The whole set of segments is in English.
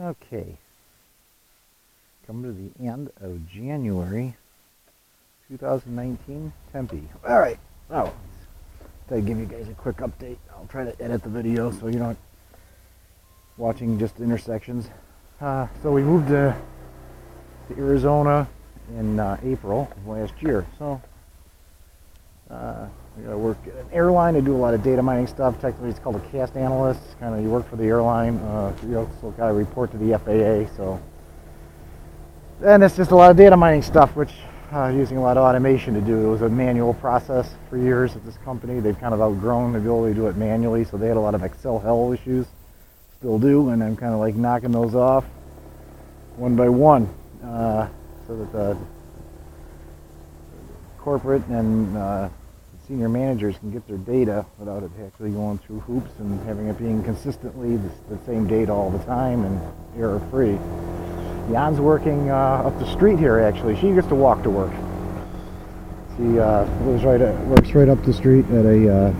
Okay, coming to the end of January 2019, Tempe. All right, now to give you guys a quick update. I'll try to edit the video so you're not watching just intersections. So we moved to Arizona in April of last year. So I gotta work at an airline. I do a lot of data mining stuff. Technically, it's called a cast analyst. Kind of, you work for the airline. You also gotta report to the FAA. So, and it's just a lot of data mining stuff, which using a lot of automation to do. It was a manual process for years at this company. They've kind of outgrown the ability to do it manually, so they had a lot of Excel hell issues. Still do, and I'm kind of like knocking those off one by one, so that the corporate and senior managers can get their data without it actually going through hoops and having it being consistently the same data all the time and error free. Jan's working up the street here. Actually, she gets to walk to work. She works right up the street at a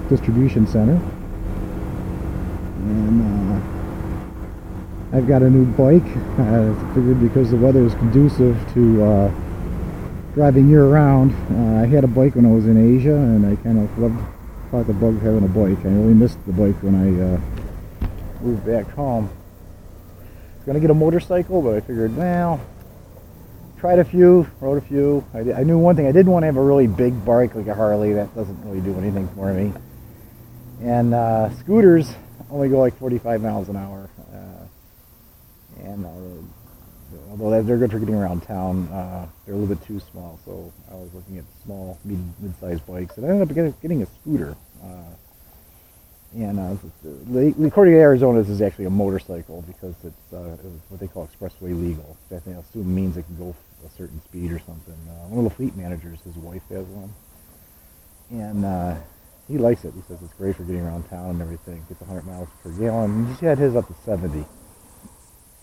distribution center, and I've got a new bike. I figured because the weather is conducive to driving year-round. I had a bike when I was in Asia, and I kind of caught the bug having a bike. I only missed the bike when I moved back home. I was going to get a motorcycle, but I figured, well, tried a few, rode a few. I knew one thing. I didn't want to have a really big bike like a Harley. That doesn't really do anything for me. And scooters only go like 45 miles an hour. And although they're good for getting around town, they're a little bit too small. So I was looking at small, mid-sized bikes, and I ended up getting a scooter. According to Arizona, this is actually a motorcycle because it's what they call expressway legal. That I assume means it can go a certain speed or something. One of the fleet managers, his wife has one, and he likes it. He says it's great for getting around town and everything. Gets 100 miles per gallon. He just had his up to 70.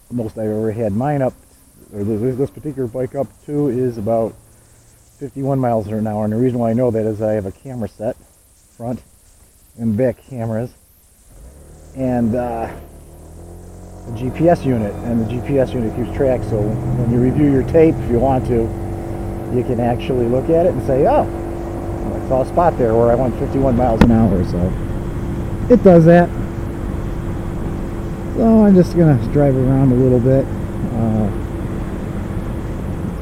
The most I've ever had mine up, or this particular bike up to, is about 51 miles an hour. And the reason why I know that is I have a camera set, front and back cameras, and a GPS unit. And the GPS unit keeps track, so when you review your tape, if you want to, you can actually look at it and say, oh, I saw a spot there where I went 51 miles an hour. So it does that. So I'm just going to drive around a little bit.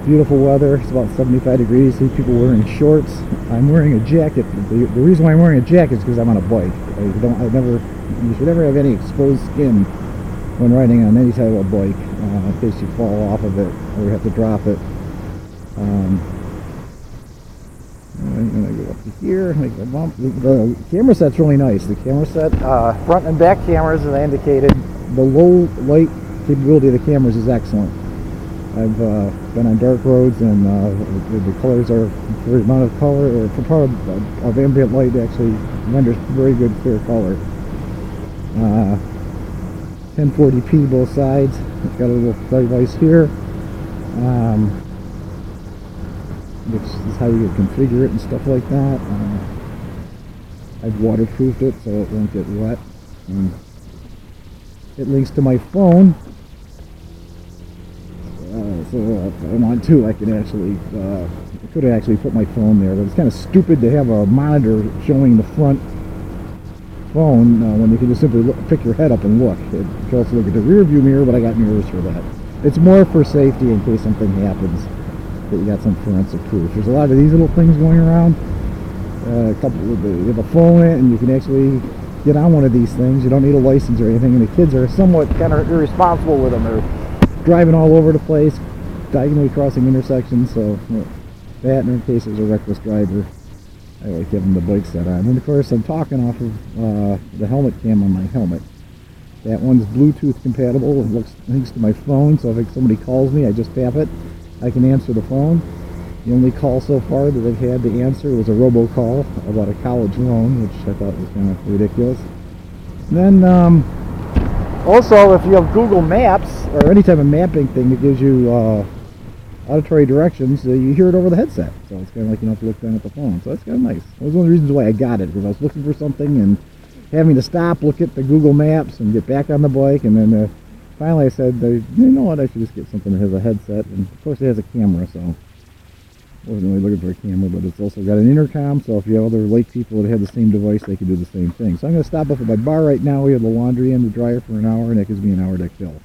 Beautiful weather. It's about 75 degrees. See people wearing shorts. I'm wearing a jacket. The reason why I'm wearing a jacket is because I'm on a bike. You should never have any exposed skin when riding on any type of bike, in case you fall off of it or have to drop it. I'm going to go up to here, make a bump. The camera set's really nice. The camera set, front and back cameras, as I indicated, the low light capability of the cameras is excellent. I've been on dark roads, and the colors are, for the amount of color, or for part of ambient light, actually renders very good clear color. 1040p both sides. It's got a little device here, which is how you configure it and stuff like that. I've waterproofed it so it won't get wet. It links to my phone. So if I want to, I could actually, I could actually put my phone there, but it's kind of stupid to have a monitor showing the front phone when you can just simply pick your head up and look. You can also look at the rear view mirror, but I got mirrors for that. It's more for safety in case something happens, that you got some forensic proof. There's a lot of these little things going around. You have a phone in it, and you can actually get on one of these things. You don't need a license or anything, and the kids are somewhat kind of irresponsible with them. They're driving all over the place, diagonally crossing intersections, so that, and in case there's a reckless driver, I like having the bike set on. And of course, I'm talking off of the helmet cam on my helmet. That one's Bluetooth compatible. It links to my phone, so if somebody calls me, I just tap it. I can answer the phone. The only call so far that I've had to answer was a robocall about a college loan, which I thought was kind of ridiculous. And then, also, if you have Google Maps, or any type of mapping thing that gives you auditory directions, you hear it over the headset. So it's kind of like you don't have to look down at the phone. So that's kind of nice. That was one of the reasons why I got it, because I was looking for something and having to stop, look at the Google Maps, and get back on the bike, and then finally I said, you know what, I should just get something that has a headset, and of course it has a camera, so I wasn't really looking for a camera, but it's also got an intercom, so if you have other lake people that have the same device, they can do the same thing. So I'm going to stop up at my bar right now. We have the laundry and the dryer for an hour, and that gives me an hour to kill.